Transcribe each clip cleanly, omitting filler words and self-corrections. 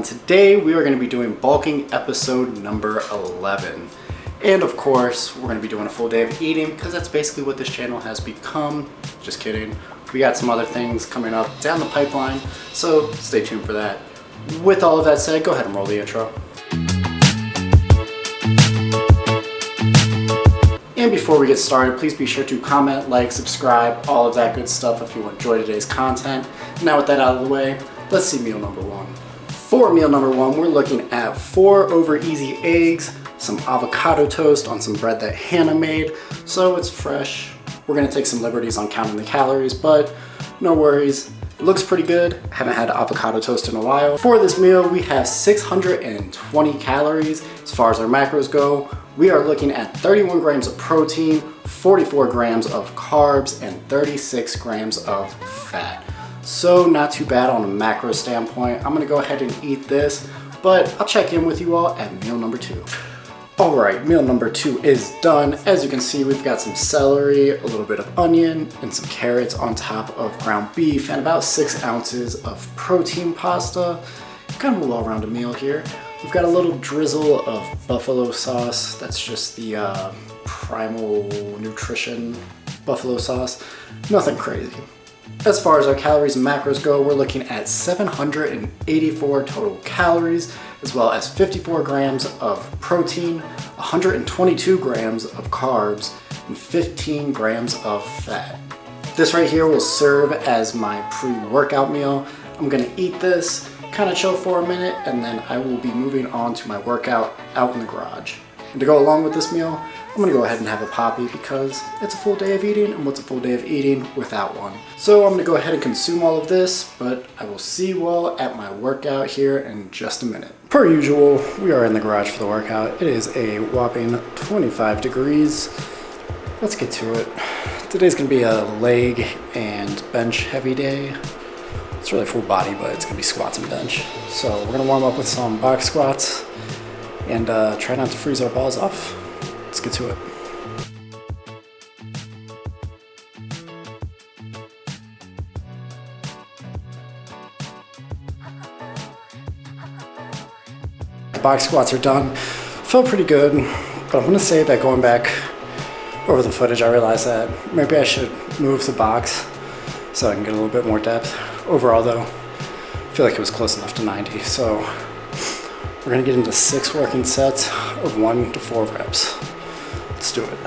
Today we are going to be doing bulking episode number 11. And of course, we're going to be doing a full day of eating because that's basically what this channel has become. Just kidding. We got some other things coming up down the pipeline, so stay tuned for that. With all of that said, go ahead and roll the intro. And before we get started, please be sure to comment, like, subscribe, all of that good stuff if you enjoy today's content. Now with that out of the way, let's see meal number one. For meal number one, we're looking at 4 over easy eggs, some avocado toast on some bread that Hannah made, so it's fresh. We're gonna take some liberties on counting the calories, but no worries. It looks pretty good. Haven't had avocado toast in a while. For this meal, we have 620 calories. As far as our macros go, we are looking at 31 grams of protein, 44 grams of carbs, and 36 grams of fat. So not too bad on a macro standpoint. I'm gonna go ahead and eat this, but I'll check in with you all at meal number 2. All right, meal number 2 is done. As you can see, we've got some celery, a little bit of onion, and some carrots on top of ground beef, and about 6 ounces of protein pasta. Kind of a well-rounded meal here. We've got a little drizzle of buffalo sauce. That's just the Primal Nutrition buffalo sauce. Nothing crazy. As far as our calories and macros go, we're looking at 784 total calories, as well as 54 grams of protein, 122 grams of carbs, and 15 grams of fat. This right here will serve as my pre-workout meal. I'm gonna eat this, kind of chill for a minute, and then I will be moving on to my workout out in the garage. And to go along with this meal, I'm gonna go ahead and have a Poppy because it's a full day of eating, and what's a full day of eating without one? So I'm gonna go ahead and consume all of this, but I will see you all at my workout here in just a minute. Per usual, we are in the garage for the workout. It is a whopping 25 degrees. Let's get to it. Today's gonna be a leg and bench heavy day. It's really full body, but it's gonna be squats and bench. So we're gonna warm up with some box squats and try not to freeze our balls off. Let's get to it. The box squats are done. Felt pretty good, but I'm gonna say that going back over the footage, I realized that maybe I should move the box so I can get a little bit more depth. Overall though, I feel like it was close enough to 90. So we're gonna get into 6 working sets of 1 to 4 reps. Let's do it.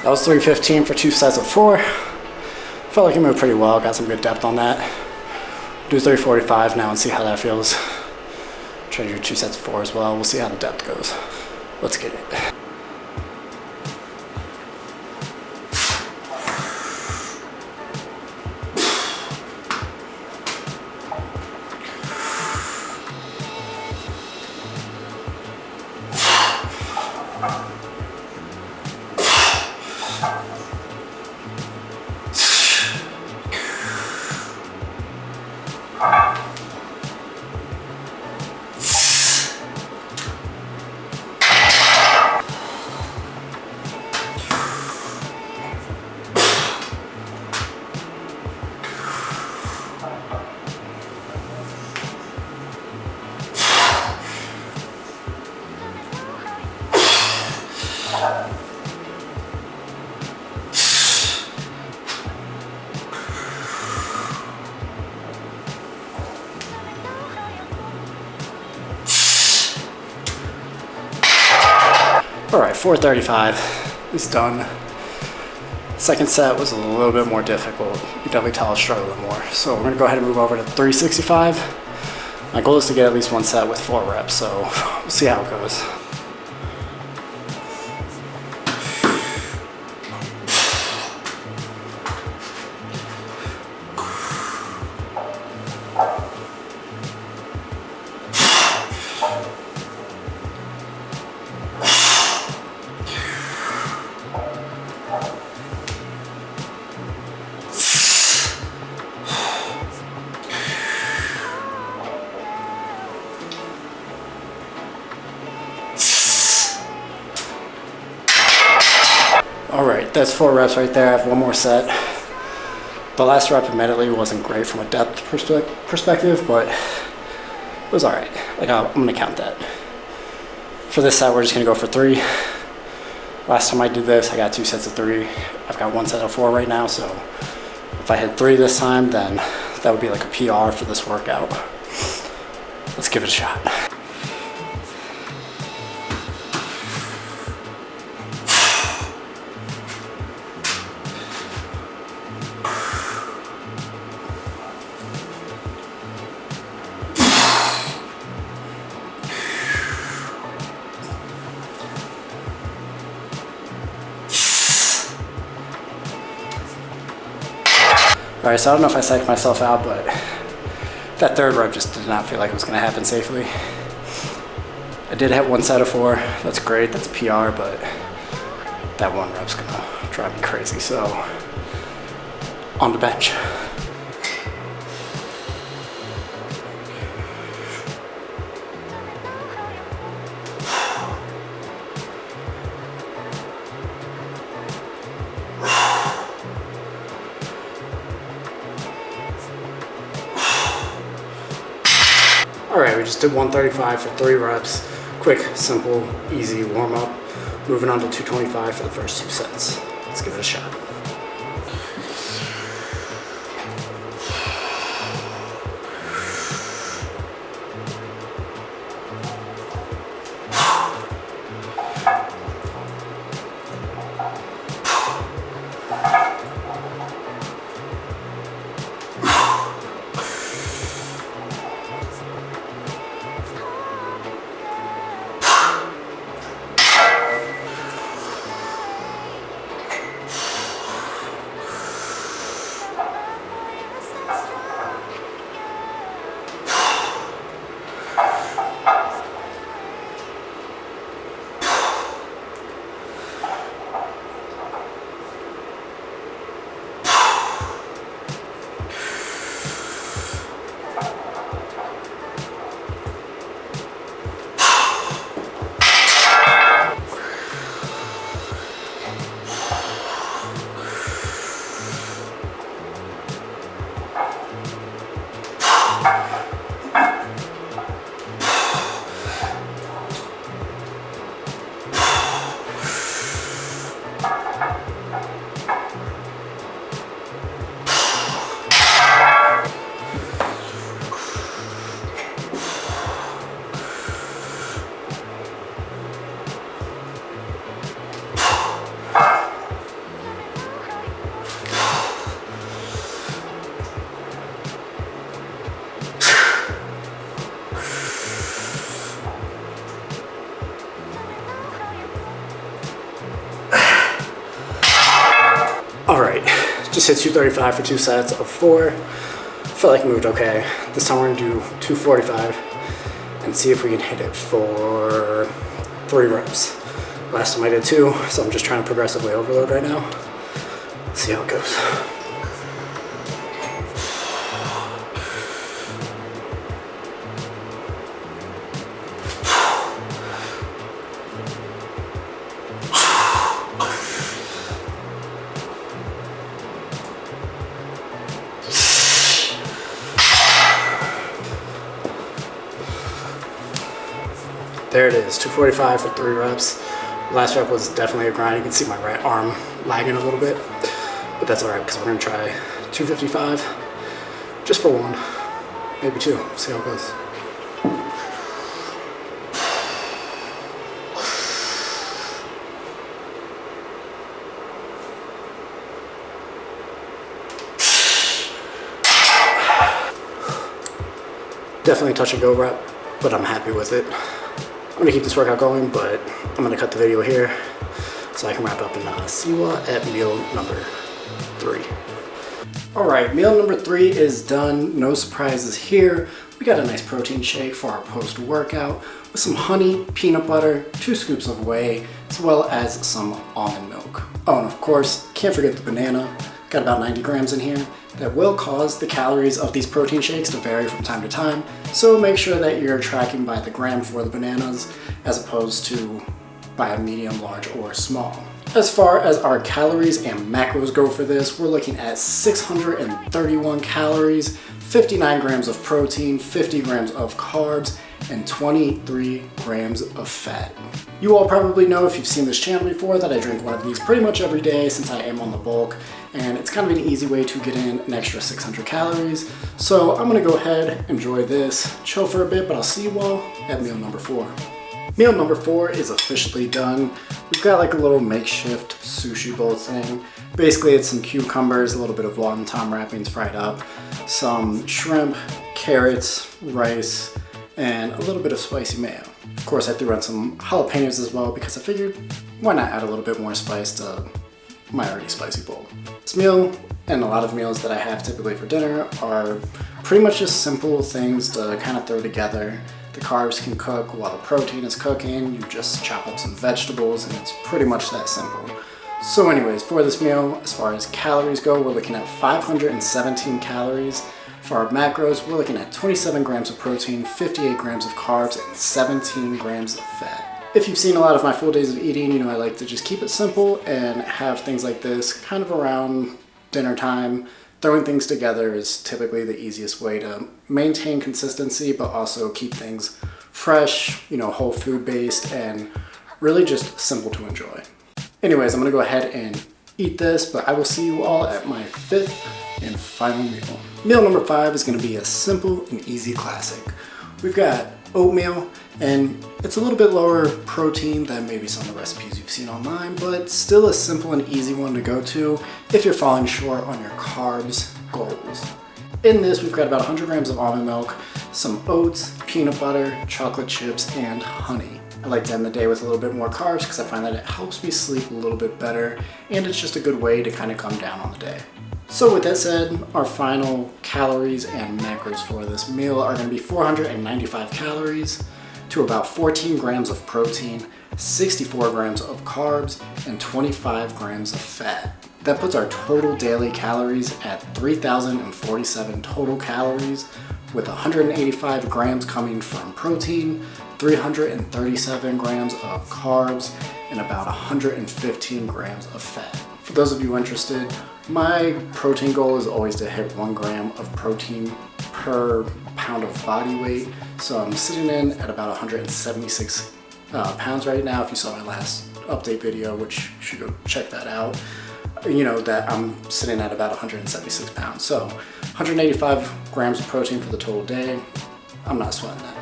That was 315 for 2 sets of 4. Felt like it moved pretty well, got some good depth on that. Do 345 now and see how that feels. Try to do 2 sets of 4 as well. We'll see how the depth goes. Let's get it. All right, 435 is done. Second set was a little bit more difficult. You can definitely tell I was struggling more. So we're gonna go ahead and move over to 365. My goal is to get at least one set with 4 reps, so we'll see how it goes. All right, that's 4 reps right there. I have one more set. The last rep admittedly wasn't great from a depth perspective, but it was all right. Like I'm gonna count that. For this set, we're just gonna go for 3. Last time I did this, I got 2 sets of 3. I've got 1 set of 4 right now, so if I hit 3 this time, then that would be like a PR for this workout. Let's give it a shot. All right, so I don't know if I psyched myself out, but that 3rd rep just did not feel like it was gonna happen safely. I did hit 1 set of 4. That's great, that's a PR, but that 1 rep's gonna drive me crazy. So, on the bench. All right, we just did 135 for 3 reps. Quick, simple, easy warm up. Moving on to 225 for the first 2 sets. Let's give it a shot. All right, just hit 235 for 2 sets of 4. Felt like it moved okay. This time we're gonna do 245 and see if we can hit it for 3 reps. Last time I did 2, so I'm just trying to progressively overload right now. See how it goes. There it is, 245 for 3 reps. Last rep was definitely a grind. You can see my right arm lagging a little bit, but that's all right because we're gonna try 255 just for 1, maybe 2, see how it goes. Definitely a touch and go rep, but I'm happy with it. I'm gonna keep this workout going, but I'm gonna cut the video here so I can wrap up and see you at meal number 3. All right, meal number 3 is done. No surprises here. We got a nice protein shake for our post-workout with some honey, peanut butter, 2 scoops of whey, as well as some almond milk. Oh, and of course, can't forget the banana. Got about 90 grams in here. That will cause the calories of these protein shakes to vary from time to time, so make sure that you're tracking by the gram for the bananas as opposed to by a medium, large, or small. As far as our calories and macros go for this, we're looking at 631 calories, 59 grams of protein, 50 grams of carbs, and 23 grams of fat. You all probably know, if you've seen this channel before, that I drink one of these pretty much every day since I am on the bulk, and it's kind of an easy way to get in an extra 600 calories. So I'm gonna go ahead, enjoy this, chill for a bit, but I'll see you all at meal number 4. Meal number 4 is officially done. We've got like a little makeshift sushi bowl thing. Basically it's some cucumbers, a little bit of wonton wrappings fried up, some shrimp, carrots, rice, and a little bit of spicy mayo. Of course I threw in some jalapenos as well because I figured why not add a little bit more spice to my already spicy bowl. This meal and a lot of meals that I have typically for dinner are pretty much just simple things to kind of throw together. The carbs can cook while the protein is cooking. You just chop up some vegetables and it's pretty much that simple. So anyways, for this meal, as far as calories go, we're looking at 517 calories. For our macros, we're looking at 27 grams of protein, 58 grams of carbs, and 17 grams of fat. If you've seen a lot of my full days of eating, you know I like to just keep it simple and have things like this kind of around dinner time. Throwing things together is typically the easiest way to maintain consistency, but also keep things fresh, you know, whole food based, and really just simple to enjoy. Anyways, I'm gonna go ahead and eat this, but I will see you all at my 5th and final meal. Meal number 5 is gonna be a simple and easy classic. We've got oatmeal, and it's a little bit lower protein than maybe some of the recipes you've seen online, but still a simple and easy one to go to if you're falling short on your carbs goals. In this, we've got about 100 grams of almond milk, some oats, peanut butter, chocolate chips, and honey. I like to end the day with a little bit more carbs because I find that it helps me sleep a little bit better, and it's just a good way to kind of come down on the day. So with that said, our final calories and macros for this meal are going to be 495 calories to about 14 grams of protein, 64 grams of carbs, and 25 grams of fat. That puts our total daily calories at 3,047 total calories, with 185 grams coming from protein, 337 grams of carbs, and about 115 grams of fat. For those of you interested, my protein goal is always to hit 1 gram of protein per pound of body weight. So I'm sitting in at about 176 pounds right now. If you saw my last update video, which you should go check that out, you know that I'm sitting at about 176 pounds. So 185 grams of protein for the total day. I'm not sweating that.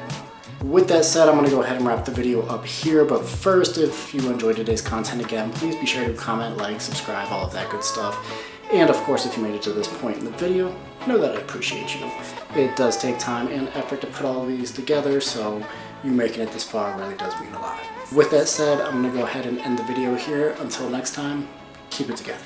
With that said, I'm gonna go ahead and wrap the video up here, but first, if you enjoyed today's content again, please be sure to comment, like, subscribe, all of that good stuff. And of course, if you made it to this point in the video, know that I appreciate you. It does take time and effort to put all of these together, so you making it this far really does mean a lot. With that said, I'm gonna go ahead and end the video here. Until next time, keep it together.